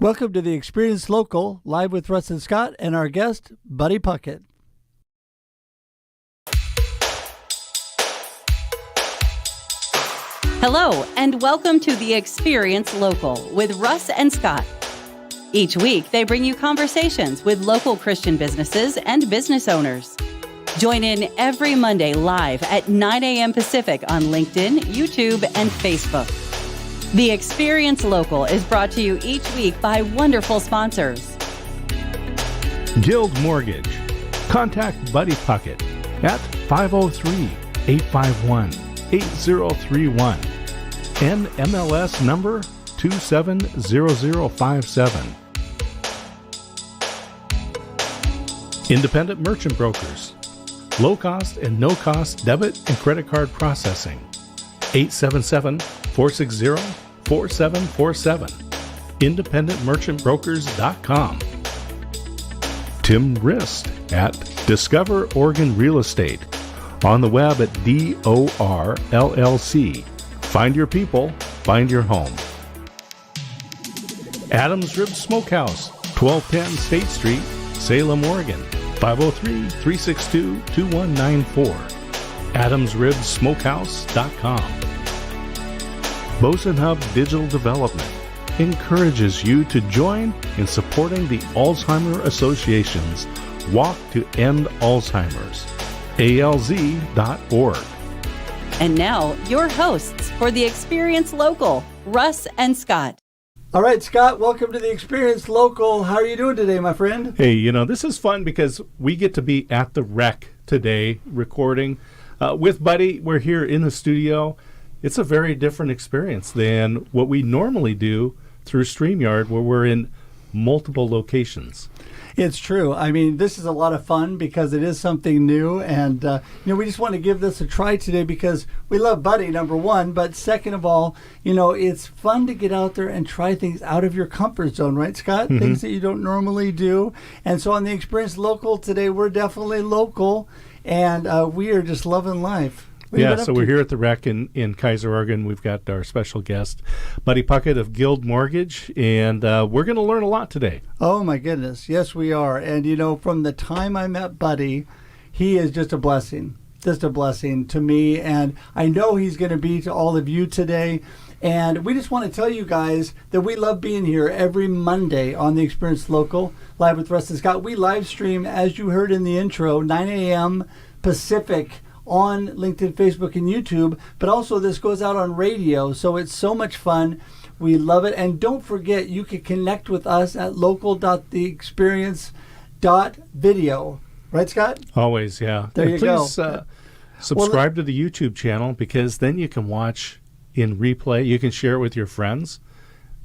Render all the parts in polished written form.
Welcome to the Experience Local, live with Russ and Scott, and our guest, Buddy Puckett. Hello, and welcome to the Experience Local with Russ and Scott. Each week, they bring you conversations with local Christian businesses and business owners. Join in every Monday live at 9 a.m. Pacific on LinkedIn, YouTube, and Facebook. The Experience Local is brought to you each week by wonderful sponsors. Guild Mortgage. Contact Buddy Puckett at 503-851-8031. NMLS number 270057. Independent Merchant Brokers. Low-cost and no-cost debit and credit card processing. 877-460-4747. IndependentMerchantBrokers.com. Tim Rist at Discover Oregon Real Estate. On the web at DORLLC. Find your people, find your home. Adams Rib Smokehouse, 1210 State Street, Salem, Oregon. 503-362-2194. AdamsRibSmokehouse.com. Boson Hub Digital Development encourages you to join in supporting the Alzheimer Association's Walk to End Alzheimer's, alz.org. And now, your hosts for the Experience Local, Russ and Scott. All right, Scott, welcome to the Experience Local. How are you doing today, my friend? Hey, this is fun because we get to be at the rec today recording with Buddy. We're here in the studio. It's a very different experience than what we normally do through StreamYard, where we're in multiple locations. It's true. I mean, this is a lot of fun because it is something new. And, we just want to give this a try today because we love Buddy, number one. But second of all, it's fun to get out there and try things out of your comfort zone, right, Scott? Mm-hmm. Things that you don't normally do. And so on the Experience Local today, we're definitely local. And we are just loving life. So we're here at the rec in Kaiser, Oregon. We've got our special guest, Buddy Puckett of Guild Mortgage, and we're going to learn a lot today. Oh, my goodness. Yes, we are. And, from the time I met Buddy, he is just a blessing to me. And I know he's going to be to all of you today. And we just want to tell you guys that we love being here every Monday on the Experience Local, live with Russ and Scott. We live stream, as you heard in the intro, 9 a.m. Pacific on LinkedIn, Facebook, and YouTube, but also this goes out on radio, so it's so much fun. We love it. And don't forget, you can connect with us at local.theexperience.video. Right, Scott? Always, yeah. There you go. Please subscribe to the YouTube channel, because then you can watch in replay. You can share it with your friends,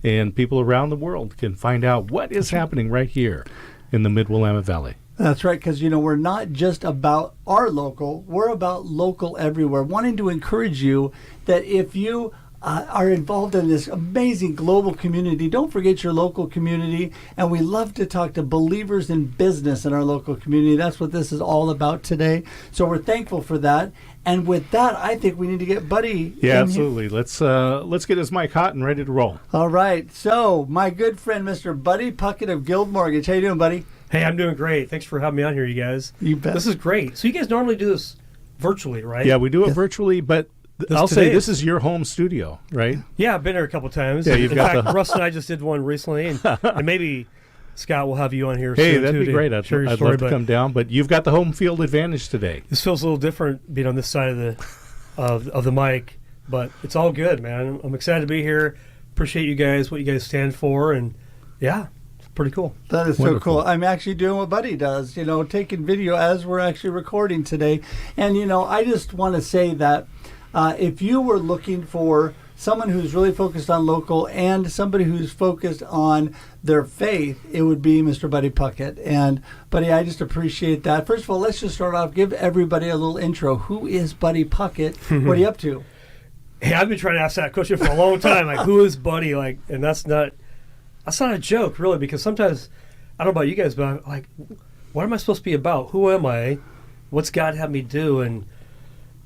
and people around the world can find out what is happening right here in the Mid-Willamette Valley. That's right, because, we're not just about our local. We're about local everywhere, wanting to encourage you that if you are involved in this amazing global community, don't forget your local community. And we love to talk to believers in business in our local community. That's what this is all about today. So we're thankful for that. And with that, I think we need to get Buddy. Yeah, absolutely. Let's get his mic hot and ready to roll. All right. So my good friend, Mr. Buddy Puckett of Guild Mortgage. How you doing, buddy? Hey, I'm doing great. Thanks for having me on here, you guys. You bet. This is great. So you guys normally do this virtually, right? Yeah, we do it virtually, but I'll say this is your home studio, right? Yeah, I've been here a couple times. Yeah, in fact, Russ and I just did one recently, and maybe Scott will have you on here soon. Hey, that'd be great. I'd love to come down, but you've got the home field advantage today. This feels a little different being on this side of the mic, but it's all good, man. I'm excited to be here. Appreciate you guys, what you guys stand for, and yeah. Pretty cool. That is so cool. I'm actually doing what Buddy does, taking video as we're actually recording today. And, I just want to say that if you were looking for someone who's really focused on local and somebody who's focused on their faith, it would be Mr. Buddy Puckett. And, Buddy, I just appreciate that. First of all, let's just start off. Give everybody a little intro. Who is Buddy Puckett? What are you up to? Hey, I've been trying to ask that question for a long time. Who is Buddy? And that's not a joke, really, because sometimes, I don't know about you guys, but I'm like, what am I supposed to be about? Who am I? What's God had me do? And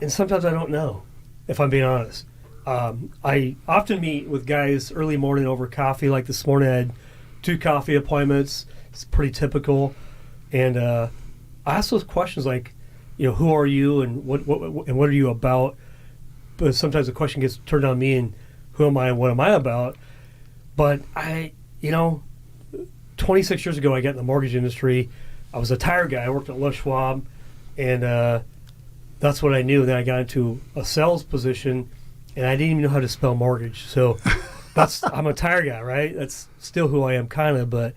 sometimes I don't know, if I'm being honest. I often meet with guys early morning over coffee. Like this morning, I had 2 coffee appointments. It's pretty typical. And I ask those questions like, who are you and what are you about? But sometimes the question gets turned on me and who am I and what am I about? But 26 years ago, I got in the mortgage industry. I was a tire guy. I worked at Les Schwab, and that's what I knew. Then I got into a sales position, and I didn't even know how to spell mortgage. So I'm a tire guy, right? That's still who I am, kind of. But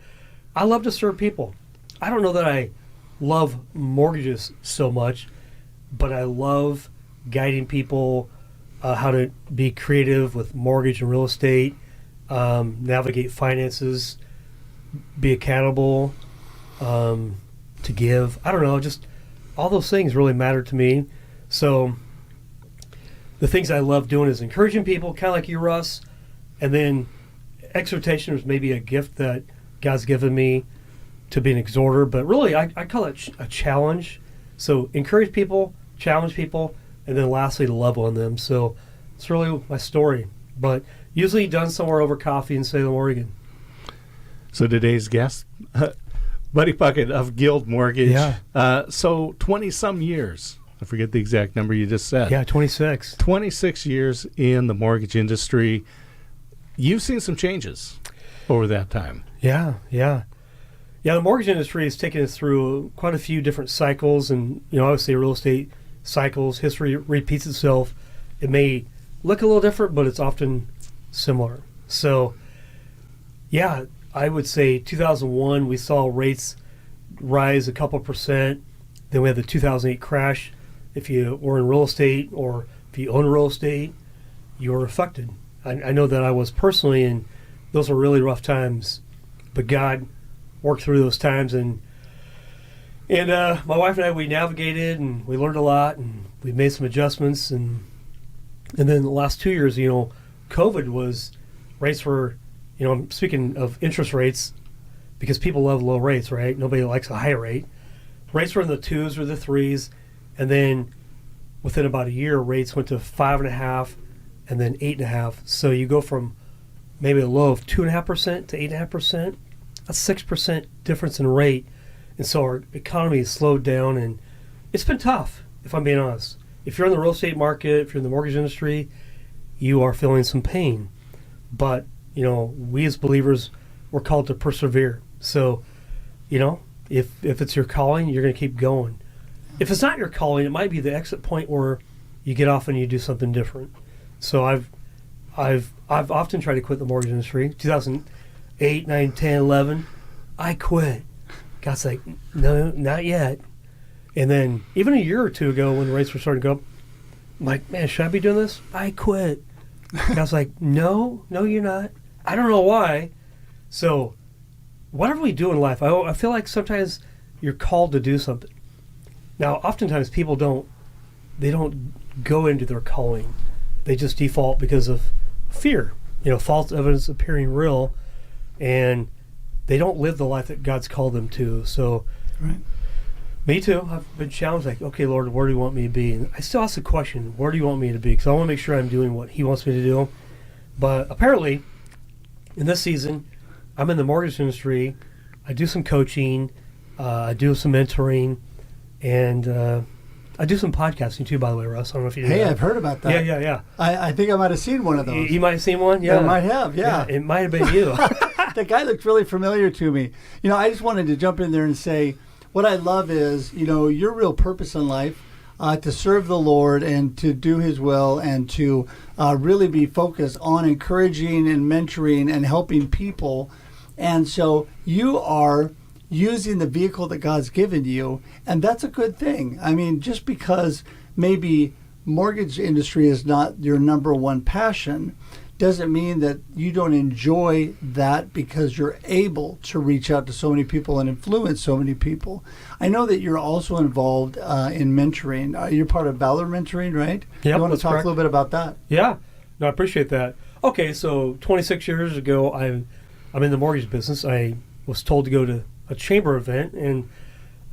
I love to serve people. I don't know that I love mortgages so much, but I love guiding people how to be creative with mortgage and real estate, navigate finances, be accountable, to give. I don't know, just all those things really matter to me. So the things I love doing is encouraging people, kind of like you, Russ, and then exhortation is maybe a gift that God's given me to be an exhorter, but really I call it a challenge. So encourage people, challenge people, and then lastly to love on them. So it's really my story, but usually done somewhere over coffee in Salem, Oregon. So today's guest, Buddy Puckett of Guild Mortgage. Yeah. So 20-some years. I forget the exact number you just said. Yeah, 26. 26 years in the mortgage industry. You've seen some changes over that time. Yeah. The mortgage industry has taken us through quite a few different cycles, and obviously real estate cycles, history repeats itself. It may look a little different, but it's often similar. So, yeah, I would say 2001 we saw rates rise a couple percent. Then we had the 2008 crash. If you were in real estate or if you own real estate, you were affected. I know that I was personally, and those were really rough times. But God worked through those times, and my wife and I, we navigated and we learned a lot, and we made some adjustments, and then the last 2 years, COVID was, rates were, I'm speaking of interest rates because people love low rates, right? Nobody likes a high rate. Rates were in the 2s or the 3s, and then within about a year, rates went to 5.5% and then 8.5%. So you go from maybe a low of 2.5% to 8.5%. That's 6% difference in rate. And so our economy has slowed down, and it's been tough, if I'm being honest. If you're in the real estate market, if you're in the mortgage industry, you are feeling some pain. But, we as believers, we're called to persevere. So, if it's your calling, you're going to keep going. If it's not your calling, it might be the exit point where you get off and you do something different. So I've often tried to quit the mortgage industry. 2008, 9, 10, 11, I quit. God's like, no, not yet. And then even a year or two ago when rates were starting to go up, I'm like, man, should I be doing this? I quit. God's like, no, you're not. I don't know why. So whatever we do in life, I feel like sometimes you're called to do something. Now, oftentimes people don't go into their calling. They just default because of fear, false evidence appearing real, and they don't live the life that God's called them to. So, right. Me too. I've been challenged, like, okay, Lord, where do you want me to be? And I still ask the question, where do you want me to be? Because I want to make sure I'm doing what He wants me to do. But apparently, in this season, I'm in the mortgage industry. I do some coaching. I do some mentoring. And I do some podcasting too, by the way, Russ. I don't know if you know that. I've heard about that. Yeah. I think I might have seen one of those. You might have seen one? Yeah. I might have, yeah. It might have been you. That guy looked really familiar to me. I just wanted to jump in there and say, what I love is, your real purpose in life, to serve the Lord and to do His will and to really be focused on encouraging and mentoring and helping people. And so you are using the vehicle that God's given you, and that's a good thing. I mean, just because maybe mortgage industry is not your number one passion doesn't mean that you don't enjoy that, because you're able to reach out to so many people and influence so many people. I know that you're also involved in mentoring. You're part of Valor Mentoring, right? Yeah, you want to talk correct. a little bit about that? Yeah, no, I appreciate that. Okay, so 26 years ago, I'm in the mortgage business. I was told to go to a chamber event, and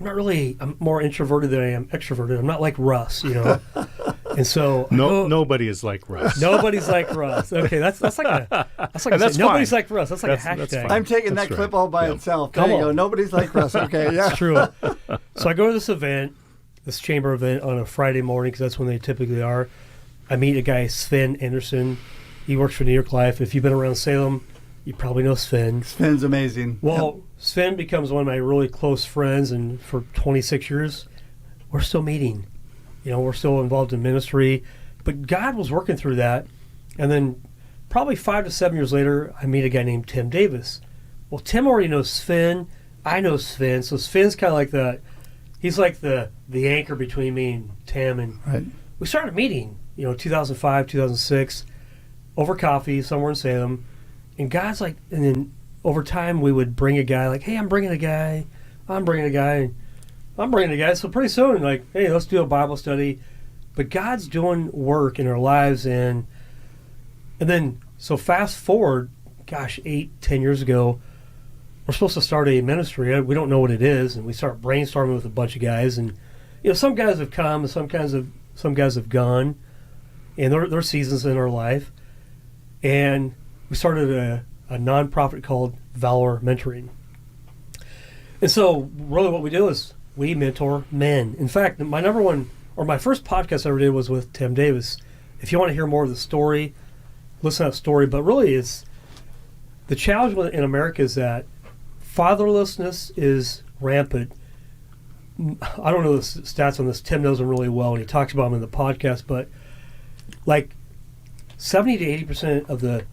I'm more introverted than I am extroverted. I'm not like Russ, And And so nobody is like Russ. Nobody's like Russ. Okay, that's like a nobody's like Russ. That's like a hashtag. I'm taking that clip all by itself. There you go. Nobody's like Russ. Okay, yeah, it's true. So I go to this event, this chamber event on a Friday morning because that's when they typically are. I meet a guy, Sven Anderson. He works for New York Life. If you've been around Salem, you probably know Sven. Sven's amazing. Well, Sven becomes one of my really close friends, and for 26 years, we're still meeting. We're still involved in ministry, but God was working through that. And then probably 5 to 7 years later, I meet a guy named Tim Davis. Well, Tim already knows Sven. I know Sven. So Sven's kind of like he's like the anchor between me and Tim. And we started meeting, 2005, 2006, over coffee somewhere in Salem. And God's like, and then over time we would bring a guy like, hey, I'm bringing a guy. So pretty soon, like, hey, let's do a Bible study. But God's doing work in our lives. And then, so fast forward, 8-10 years ago, we're supposed to start a ministry. We don't know what it is. And we start brainstorming with a bunch of guys. And, some guys have come and some guys have gone. And there are seasons in our life. And we started a nonprofit called Valor Mentoring. And so really what we do is we mentor men. In fact, my first podcast I ever did was with Tim Davis. If you want to hear more of the story, listen to that story. But really, it's the challenge in America is that fatherlessness is rampant. I don't know the stats on this. Tim knows them really well, and he talks about them in the podcast. But like 70 to 80% of the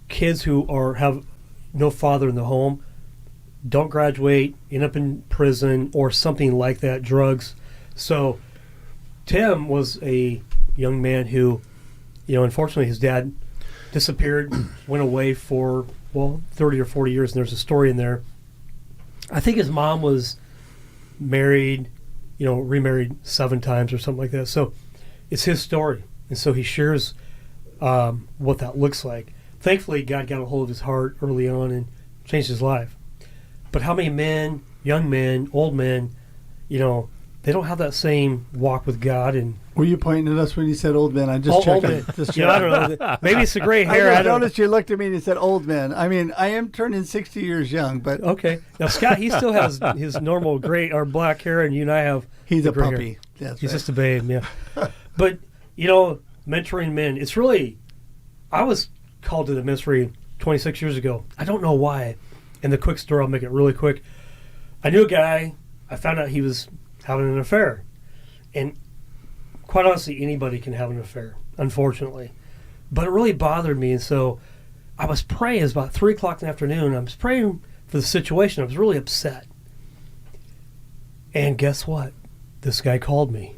kids who have no father in the home don't graduate, end up in prison or something like that, drugs. So Tim was a young man who, unfortunately his dad disappeared, went away for, 30 or 40 years, and there's a story in there. I think his mom was married, remarried 7 times or something like that. So it's his story. And so he shares what that looks like. Thankfully, God got a hold of his heart early on and changed his life. But how many men, young men, old men, they don't have that same walk with God. And were you pointing at us when you said old men? I just checked. I don't know. Maybe it's the gray hair. I noticed you looked at me and you said old men. I mean, I am turning 60 years young, but okay. Now Scott, he still has his normal gray or black hair, and you and I have. He's a puppy. He's just a babe. Yeah. But mentoring men. It's really. I was called to the ministry 26 years ago. I don't know why. And the quick story, I'll make it really quick. I knew a guy. I found out he was having an affair. And quite honestly, anybody can have an affair, unfortunately. But it really bothered me. And so I was praying. It was about 3 o'clock in the afternoon. I was praying for the situation. I was really upset. And guess what? This guy called me,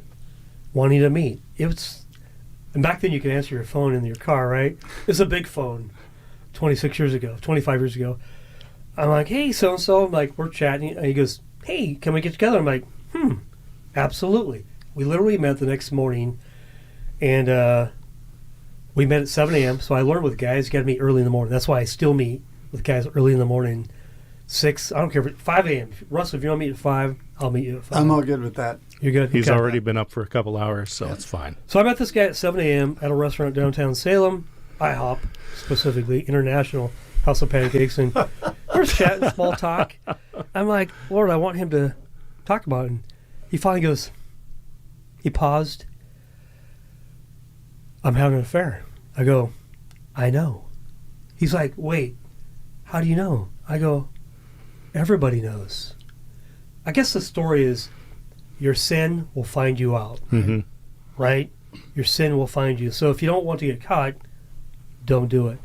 wanting to meet. And back then you could answer your phone in your car, right? It was a big phone 25 years ago. I'm like, hey, so-and-so. I'm like, we're chatting. And he goes, hey, can we get together? I'm like, absolutely. We literally met the next morning, and we met at 7 a.m. So I learned with guys, you got to meet early in the morning. That's why I still meet with guys early in the morning. 6, I don't care, 5 a.m. Russ, if you want to meet at 5, I'll meet you at 5. I'm all good with that. You're good? He's already been up for a couple hours, so it's fine. So I met this guy at 7 a.m. at a restaurant downtown Salem, IHOP, specifically, International House of Pancakes, and we're chatting, small talk. I'm like, Lord, I want him to talk about it. And he finally goes, he paused. I'm having an affair. I go, I know. He's like, wait, how do you know? I go, everybody knows. I guess the story is your sin will find you out, right? Your sin will find you. So if you don't want to get caught, don't do it.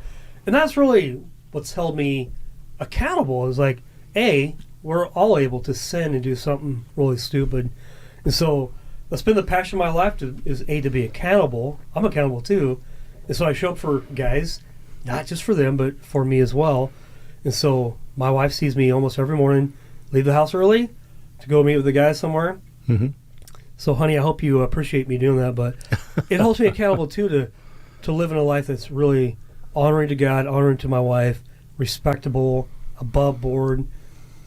And that's really what's held me accountable is like, we're all able to sin and do something really stupid. And so that's been the passion of my life is to be accountable. I'm accountable too. And so I show up for guys, not just for them, but for me as well. And so my wife sees me almost every morning, leave the house early to go meet with the guys somewhere. So honey, I hope you appreciate me doing that, but it holds me accountable too to live in a life that's really honoring to God, honoring to my wife, respectable, above board,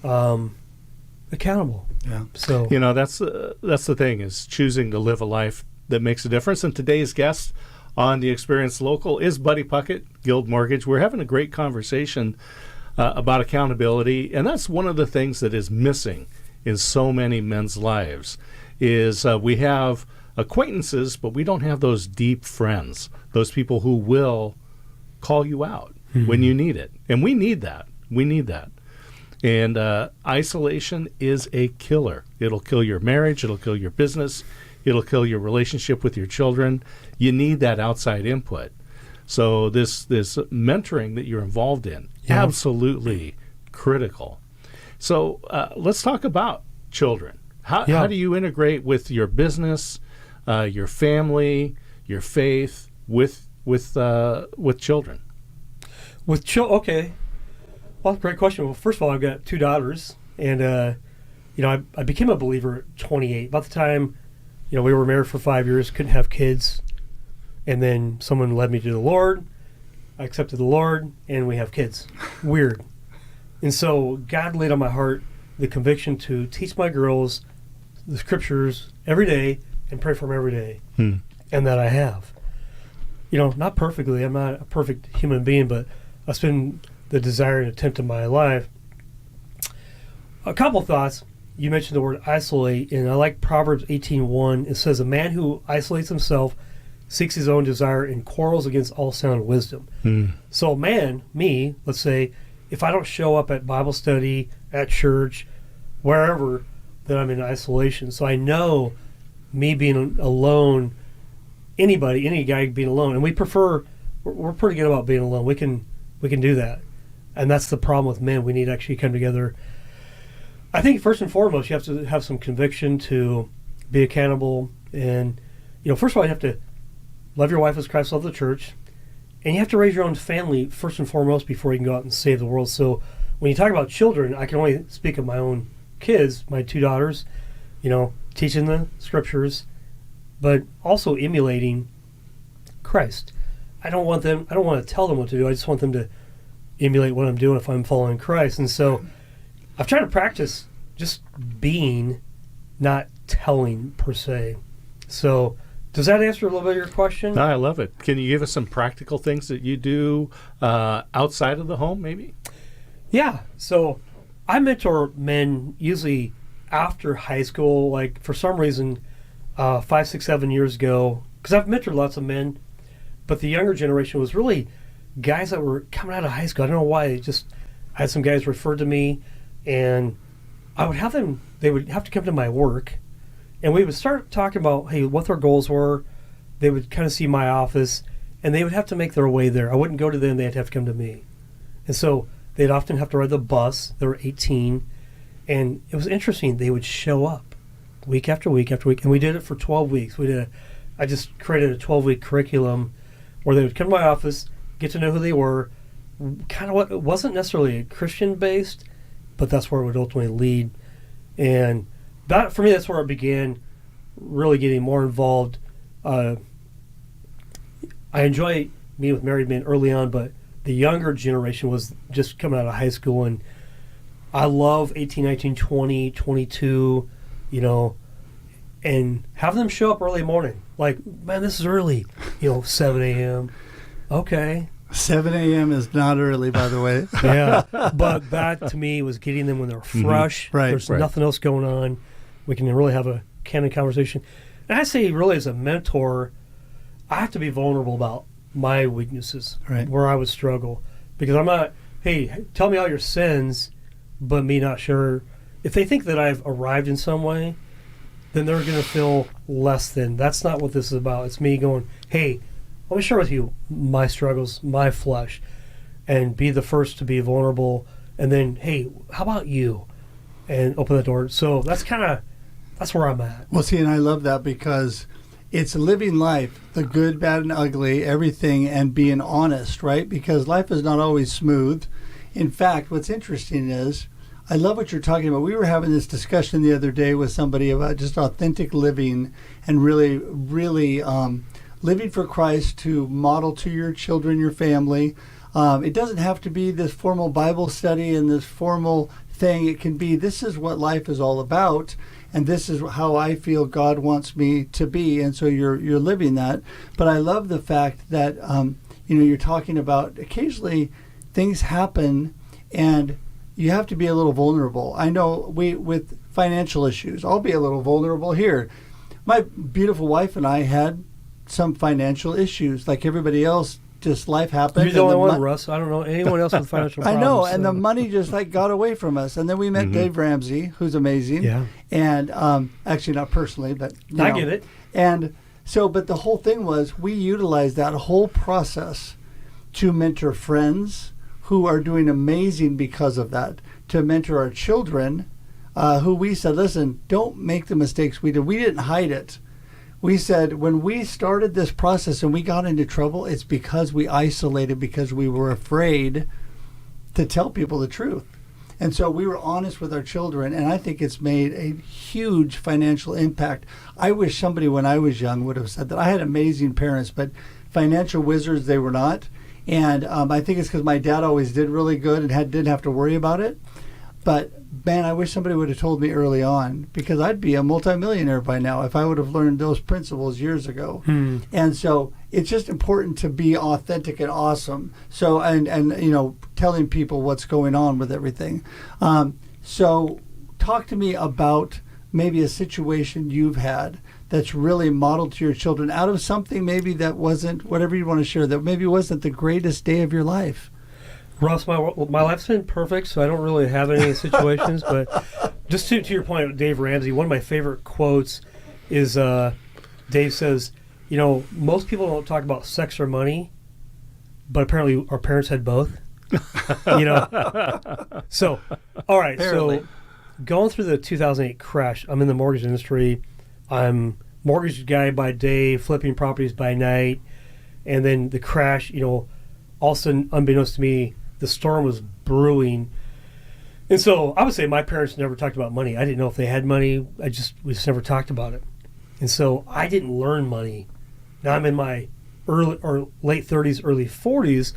accountable. Yeah. So that's the thing is choosing to live a life that makes a difference. And today's guest on the Experience Local is Buddy Puckett, Guild Mortgage. We're having a great conversation about accountability, and that's one of the things that is missing in so many men's lives is we have acquaintances, but we don't have those deep friends, those people who will call you out when you need it. And we need that. We need that. And isolation is a killer. It'll kill your marriage. It'll kill your business. It'll kill your relationship with your children. You need that outside input. So this mentoring that you're involved in, absolutely critical. So let's talk about children. How do you integrate with your business, your family, your faith, with children? Okay. Well, great question. Well, first of all, I've got 2 daughters, and I became a believer at 28. About the time, we were married for 5 years, couldn't have kids, and then someone led me to the Lord. I accepted the Lord, and we have kids. Weird. And so God laid on my heart the conviction to teach my girls the scriptures every day and pray for them every day, and that I have. Not perfectly. I'm not a perfect human being, but that's been the desire and attempt in my life. A couple thoughts. You mentioned the word isolate, and I like Proverbs 18:1. It says, "A man who isolates himself seeks his own desire and quarrels against all sound wisdom." So me, let's say, if I don't show up at Bible study, at church, wherever, then I'm in isolation. So I know me being alone, any guy being alone, and we're pretty good about being alone. We can do that. And that's the problem with men. We need to actually come together. I think first and foremost, you have to have some conviction to be accountable. And, first of all, you have to love your wife as Christ loved the church. And you have to raise your own family first and foremost before you can go out and save the world. So when you talk about children, I can only speak of my own kids, my 2 daughters, teaching the scriptures, but also emulating Christ. I don't want to tell them what to do. I just want them to emulate what I'm doing if I'm following Christ. And so I've tried to practice just being, not telling per se. So does that answer a little bit of your question? No, I love it. Can you give us some practical things that you do outside of the home, maybe? Yeah. So I mentor men usually after high school, like for some reason, 5, 6, 7 years ago, because I've mentored lots of men, but the younger generation was really guys that were coming out of high school. I don't know why. I had some guys referred to me, and I would have them, they would have to come to my work, and we would start talking about, hey, what their goals were. They would kind of see my office, and they would have to make their way there. I wouldn't go to them. They'd have to come to me. And so they'd often have to ride the bus. They were 18, and it was interesting. They would show up week after week after week, and we did it for 12 weeks. I just created a 12-week curriculum where they would come to my office, get to know who they were, kind of what it wasn't necessarily Christian-based, but that's where it would ultimately lead. And that, for me, that's where it began, really getting more involved. I enjoy meeting with married men early on, but the younger generation was just coming out of high school, and I love 18, 19, 20, 22, and have them show up early morning. Like, man, this is early, 7 a.m. Okay. 7 a.m. is not early, by the way. Yeah, but that to me was getting them when they're fresh. Right. There's nothing else going on. We can really have a candid conversation. And I say, really, as a mentor, I have to be vulnerable about my weaknesses, where I would struggle. Because I'm not, hey, tell me all your sins, but me not sure. If they think that I've arrived in some way, then they're going to feel less than. That's not what this is about. It's me going, hey, let me share with you my struggles, my flesh, and be the first to be vulnerable. And then, hey, how about you? And open the door. So that's where I'm at. Well, see, and I love that because it's living life, the good, bad, and ugly, everything, and being honest, right? Because life is not always smooth. In fact, what's interesting is, I love what you're talking about. We were having this discussion the other day with somebody about just authentic living and really, really living for Christ to model to your children, your family. It doesn't have to be this formal Bible study and this formal thing. It can be, this is what life is all about. and this is how I feel God wants me to be, and so you're living that. But I love the fact that you're talking about occasionally things happen, and you have to be a little vulnerable. I know with financial issues, I'll be a little vulnerable here. My beautiful wife and I had some financial issues, like everybody else. Just life happened. You're the only one, Russ. I don't know anyone else with financial problems. I know, and the money just got away from us. And then we met Dave Ramsey, who's amazing. Yeah. And actually not personally, but I get it. And so, but the whole thing was we utilized that whole process to mentor friends who are doing amazing because of that, to mentor our children, who we said, listen, don't make the mistakes we did. We didn't hide it. We said when we started this process and we got into trouble, it's because we isolated, because we were afraid to tell people the truth. And so we were honest with our children, and I think it's made a huge financial impact. I wish somebody when I was young would have said that. I had amazing parents, but financial wizards they were not. And I think it's because my dad always did really good and didn't have to worry about it. But man, I wish somebody would have told me early on, because I'd be a multimillionaire by now if I would have learned those principles years ago. And so it's just important to be authentic and awesome. So and telling people what's going on with everything. So talk to me about maybe a situation you've had that's really modeled to your children out of something maybe that wasn't, whatever you want to share, that maybe wasn't the greatest day of your life. Russ, my life's been perfect, so I don't really have any situations. But just to your point, Dave Ramsey, one of my favorite quotes is Dave says, most people don't talk about sex or money, but apparently our parents had both. So, all right. Apparently. So going through the 2008 crash, I'm in the mortgage industry. I'm mortgage guy by day, flipping properties by night. And then the crash, all of a sudden, unbeknownst to me, the storm was brewing. And so I would say my parents never talked about money. I didn't know if they had money. We just never talked about it. And so I didn't learn money. Now I'm in my late 30s, early 40s.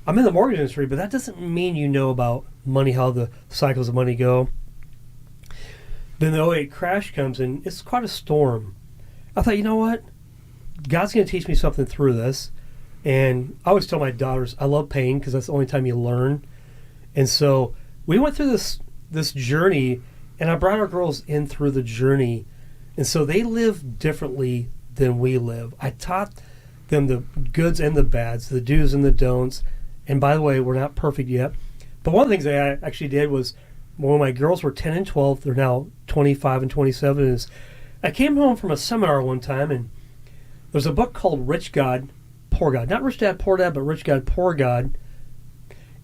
I'm in the mortgage industry, but that doesn't mean you know about money, how the cycles of money go. Then the 2008 crash comes, and it's quite a storm. I thought, you know what? God's going to teach me something through this. And I always tell my daughters, I love pain because that's the only time you learn. And so we went through this journey, and I brought our girls in through the journey. And so they live differently than we live. I taught them the goods and the bads, the do's and the don'ts. And by the way, we're not perfect yet. But one of the things that I actually did was when my girls were 10 and 12, they're now 25 and 27, is I came home from a seminar one time, and there's a book called Rich God, Poor God. Not Rich Dad, Poor Dad, but Rich God, Poor God.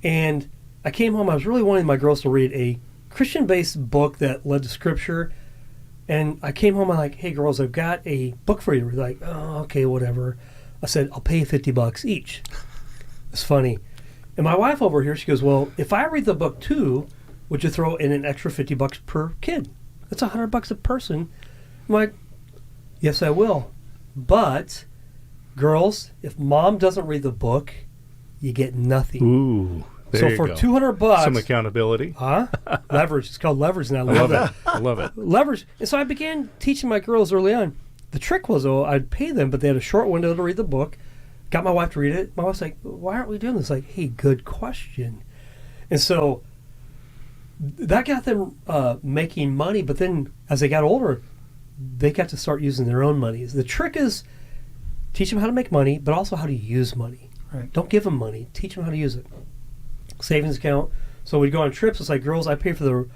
And I came home, I was really wanting my girls to read a Christian-based book that led to Scripture. And I came home, I'm like, hey, girls, I've got a book for you to read. Like, oh, okay, whatever. I said, I'll pay you $50 each. It's funny. And my wife over here, she goes, well, if I read the book too, would you throw in an extra $50 per kid? That's $100 a person. I'm like, yes, I will. But girls, if mom doesn't read the book, you get nothing. Ooh, there so you for go. $200, Some accountability. Huh? Leverage. It's called leverage now. I love it. I love it. Leverage. And so I began teaching my girls early on. The trick was, though, I'd pay them, but they had a short window to read the book. Got my wife to read it. My wife's like, why aren't we doing this? Like, hey, good question. And so that got them making money. But then as they got older, they got to start using their own money. The trick is teach them how to make money, but also how to use money. Right. Don't give them money. Teach them how to use it. Savings account. So we'd go on trips. It's like, girls, I pay for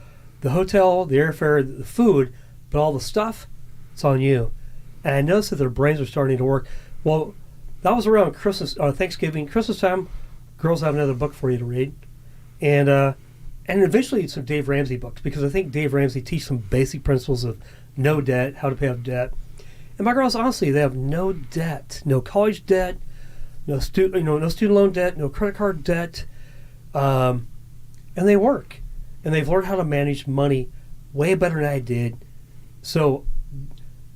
the hotel, the airfare, the food, but all the stuff, it's on you. And I noticed that their brains are starting to work. Well, that was around Christmas, Thanksgiving, Christmas time. Girls have another book for you to read. And eventually some Dave Ramsey books, because I think Dave Ramsey teaches some basic principles of no debt, how to pay off debt. And my girls, honestly, they have no debt, no college debt, no student loan debt, no credit card debt, and they work, and they've learned how to manage money way better than I did. So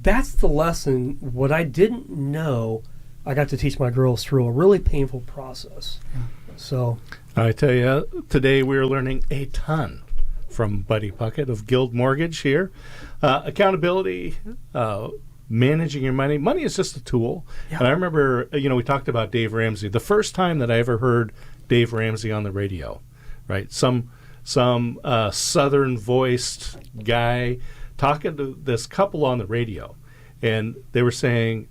that's the lesson. What I didn't know, I got to teach my girls through a really painful process. So I tell you, today we're learning a ton from Buddy Puckett of Guild Mortgage here. Accountability, managing your money. Money is just a tool. Yeah. And I remember, we talked about Dave Ramsey. The first time that I ever heard Dave Ramsey on the radio, right? Some Southern-voiced guy talking to this couple on the radio. And they were saying,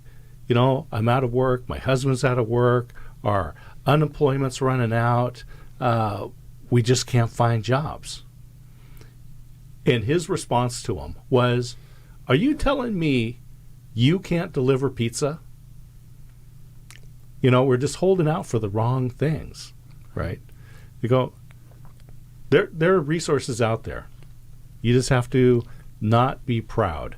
I'm out of work. My husband's out of work. Our unemployment's running out. We just can't find jobs. And his response to him was, are you telling me you can't deliver pizza? We're just holding out for the wrong things, right? You go, there are resources out there. You just have to not be proud.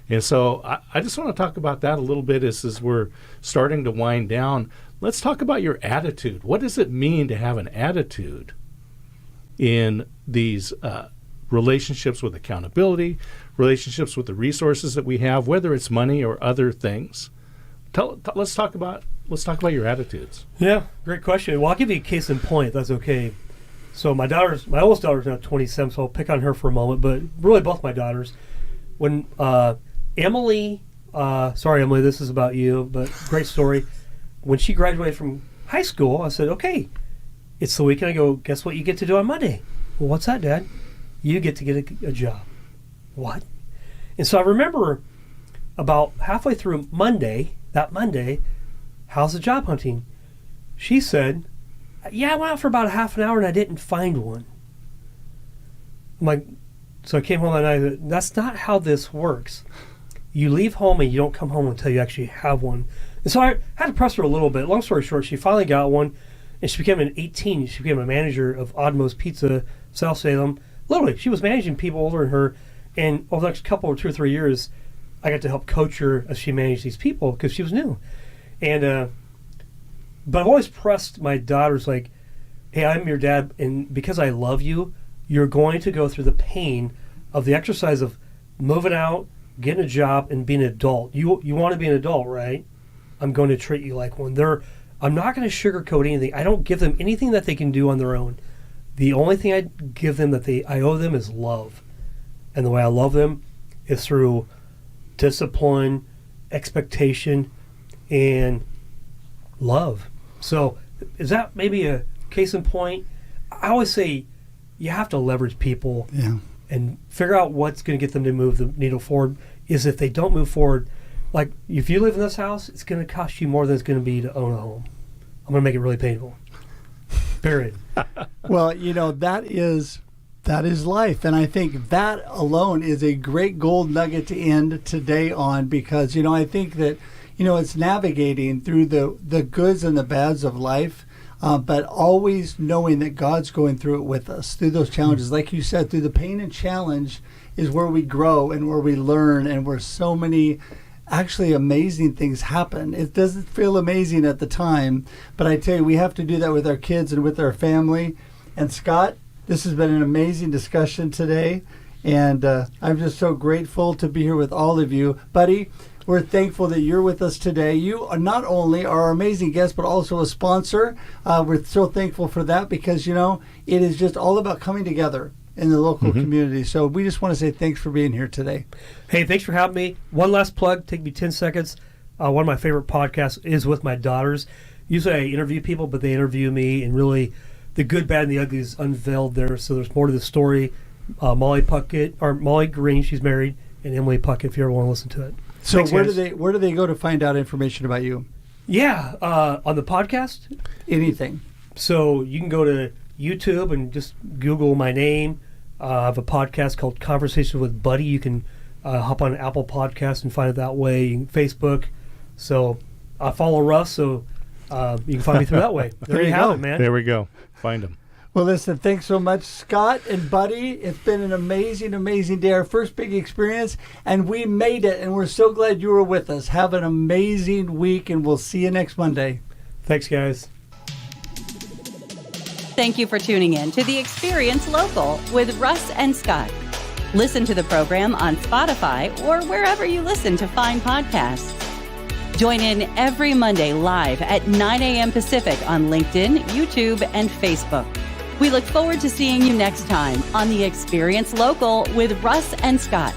And so I just want to talk about that a little bit as we're starting to wind down. Let's talk about your attitude. What does it mean to have an attitude in these relationships with accountability, relationships with the resources that we have, whether it's money or other things? Let's talk about your attitudes. Yeah, great question. Well, I'll give you a case in point, if that's okay. So my oldest daughter's now 27, so I'll pick on her for a moment, but really both my daughters. When Emily, sorry Emily, this is about you, but great story. When she graduated from high school, I said, okay, it's the weekend. I go, guess what you get to do on Monday? Well, what's that, Dad? You get to get a job. What? And so I remember about halfway through that Monday, how's the job hunting? She said, yeah, I went out for about a half an hour and I didn't find one. I'm like, so I came home that night. That's not how this works. You leave home and you don't come home until you actually have one. And so I had to press her a little bit. Long story short, she finally got one, and she became she became a manager of Oddmo's Pizza, South Salem. Literally, she was managing people older than her, and over the next couple or 2 or 3 years, I got to help coach her as she managed these people because she was new. And but I've always pressed my daughters like, hey, I'm your dad, and because I love you, you're going to go through the pain of the exercise of moving out, getting a job, and being an adult. You want to be an adult, right? I'm going to treat you like one. I'm not going to sugarcoat anything. I don't give them anything that they can do on their own. The only thing I give them that I owe them is love. And the way I love them is through discipline, expectation, and love. So is that maybe a case in point? I always say you have to leverage people and figure out what's going to get them to move the needle forward. Is if they don't move forward, like if you live in this house, it's going to cost you more than it's going to be to own a home. I'm going to make it really painful. Period. Well, that is life. And I think that alone is a great gold nugget to end today on, because, I think that, it's navigating through the goods and the bads of life, but always knowing that God's going through it with us through those challenges. Like you said, through the pain and challenge is where we grow and where we learn, and where so many actually amazing things happen. It doesn't feel amazing at the time, but I tell you, we have to do that with our kids and with our family. And Scott, this has been an amazing discussion today, and I'm just so grateful to be here with all of you. Buddy, we're thankful that you're with us today. You are not only our amazing guest, but also a sponsor. We're so thankful for that, because, it is just all about coming together in the local community. So we just want to say thanks for being here today. Hey, thanks for having me. One last plug, take me 10 seconds. One of my favorite podcasts is with my daughters. Usually I interview people, but they interview me, and really the good, bad, and the ugly is unveiled there. So there's more to the story. Molly Green, she's married, and Emily Puckett, if you ever want to listen to it. So thanks, where do they go to find out information about you? Yeah, on the podcast? Anything. So you can go to YouTube and just Google my name. I have a podcast called Conversations with Buddy. You can hop on Apple Podcasts and find it that way. You can Facebook. So I follow Russ, so you can find me through that way. There you have it, man. There we go. Find him. Well, listen, thanks so much, Scott and Buddy. It's been an amazing, amazing day. Our first big experience, and we made it, and we're so glad you were with us. Have an amazing week, and we'll see you next Monday. Thanks, guys. Thank you for tuning in to The Experience Local with Russ and Scott. Listen to the program on Spotify or wherever you listen to fine podcasts. Join in every Monday live at 9 a.m. Pacific on LinkedIn, YouTube, and Facebook. We look forward to seeing you next time on The Experience Local with Russ and Scott.